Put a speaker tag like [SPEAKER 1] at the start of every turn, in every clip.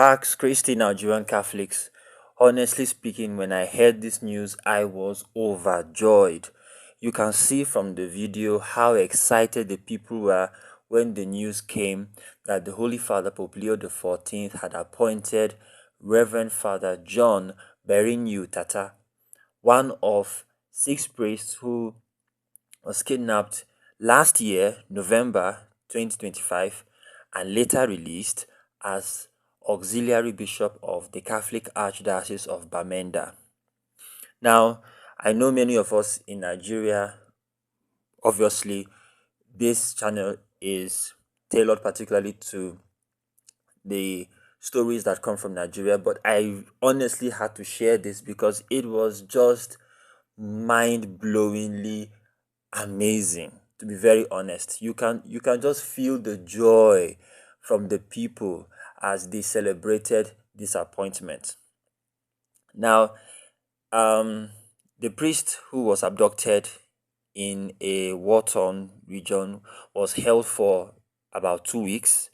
[SPEAKER 1] Pax Christi Nigerian Catholics. Honestly speaking, when I heard this news, I was overjoyed. You can see from the video how excited the people were when the news came that the Holy Father Pope Leo XIV had appointed Reverend Father John Berinyu Tata, one of six priests who was kidnapped last year, November 2025, and later released as Auxiliary Bishop of the Catholic Archdiocese of Bamenda. Now, I know many of us in Nigeria, obviously, this channel is tailored particularly to the stories that come from Nigeria, but I honestly had to share this because it was just mind blowingly amazing, to be very honest. You can just feel the joy from the people as they celebrated this appointment. Now, um the priest who was abducted in a war-torn region was held for about 2 weeks,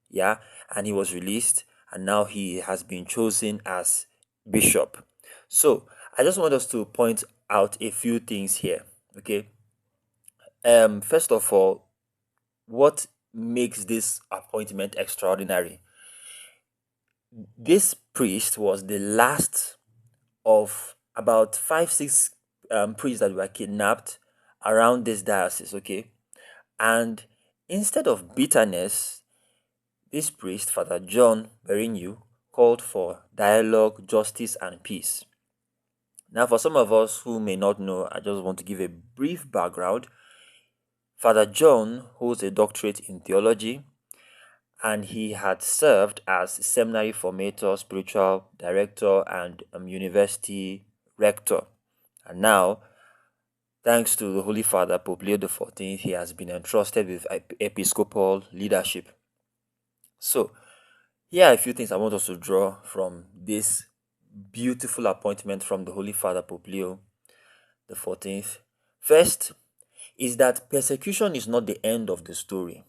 [SPEAKER 1] yeah, and he was released, and now he has been chosen as bishop. So I just want us to point out a few things here. Okay. First of all, what makes this appointment extraordinary? This priest was the last of about five, six priests that were kidnapped around this diocese, okay? And instead of bitterness, this priest, Father John Berignou, called for dialogue, justice, and peace. Now, for some of us who may not know, I just want to give a brief background. Father John holds a doctorate in theology, and he had served as seminary formator, spiritual director, and university rector. And now, thanks to the Holy Father Pope Leo XIV, he has been entrusted with episcopal leadership. So, here are a few things I want us to draw from this beautiful appointment from the Holy Father Pope Leo XIV. First is that persecution is not the end of the story.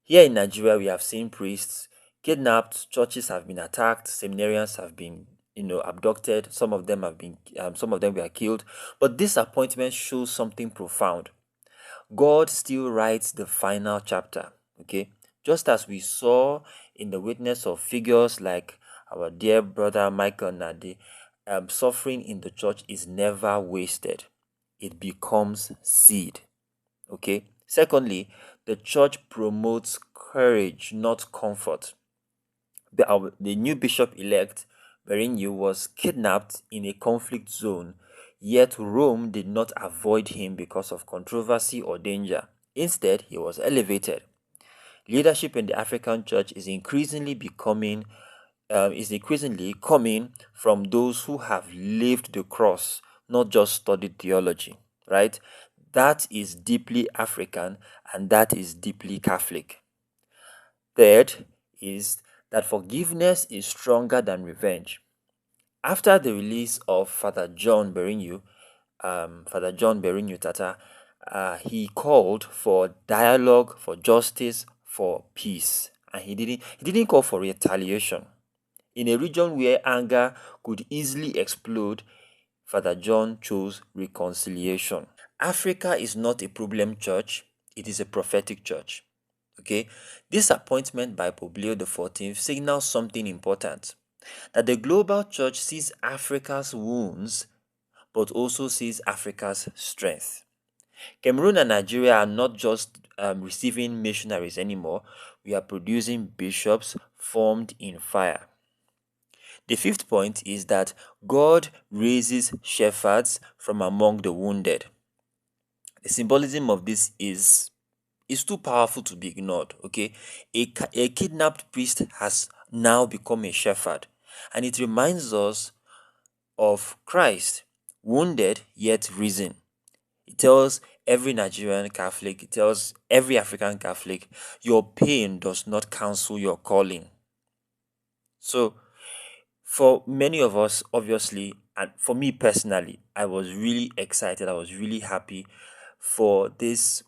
[SPEAKER 1] Here in Nigeria, we have seen priests kidnapped, churches have been attacked, seminarians have been, abducted. Some of them some of them were killed. But this appointment shows something profound. God still writes the final chapter. Okay, just as we saw in the witness of figures like our dear brother Michael Nadi, suffering in the church is never wasted. It becomes seed. Okay. Secondly, the church promotes courage, not comfort. The new bishop elect, Berignou, was kidnapped in a conflict zone, yet Rome did not avoid him because of controversy or danger. Instead, he was elevated. Leadership in the African church is increasingly coming from those who have lived the cross, not just studied theology, right? That is deeply African and that is deeply Catholic. Third is that forgiveness is stronger than revenge. After the release of Father John Berignou Tata, he called for dialogue, for justice, for peace, and he didn't call for retaliation. In a region where anger could easily explode, Father John chose reconciliation. Africa is not a problem church, it is a prophetic church. Okay, this appointment by Pope Leo XIV signals something important, that the global church sees Africa's wounds but also sees Africa's strength. Cameroon and Nigeria are not just receiving missionaries anymore, we are producing bishops formed in fire. The fifth point is that God raises shepherds from among the wounded. The symbolism of this is too powerful to be ignored. Okay, a kidnapped priest has now become a shepherd, and it reminds us of Christ, wounded yet risen. It tells every Nigerian Catholic, it tells every African Catholic, your pain does not cancel your calling. So, for many of us, obviously, and for me personally, I was really excited. I was really happy for this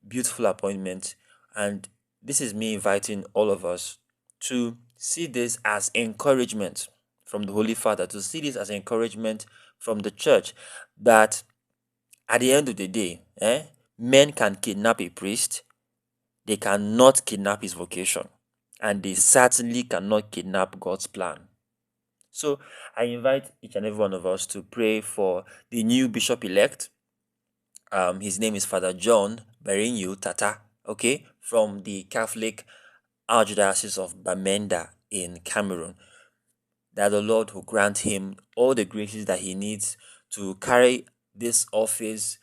[SPEAKER 1] beautiful appointment. And this is me inviting all of us to see this as encouragement from the Holy Father, to see this as encouragement from the church, that at the end of the day, men can kidnap a priest, they cannot kidnap his vocation, and they certainly cannot kidnap God's plan. So I invite each and every one of us to pray for the new bishop elect. His name is Father John Berinyu Tata, okay, from the Catholic Archdiocese of Bamenda in Cameroon. That the Lord will grant him all the graces that he needs to carry this office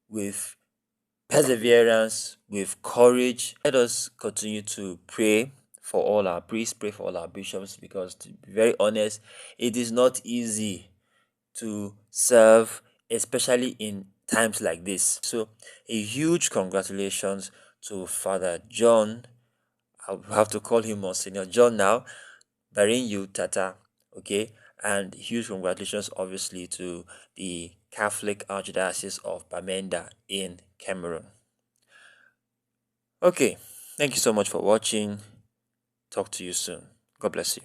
[SPEAKER 1] with perseverance, with courage. Let us continue to pray for all our priests, pray for all our bishops, because to be very honest, it is not easy to serve, especially in times like this. So, a huge congratulations to Father John. I'll have to call him Monsignor John now, Barinyu Tata, okay? And huge congratulations, obviously, to the Catholic Archdiocese of Bamenda in Cameroon. Okay, thank you so much for watching. Talk to you soon. God bless you.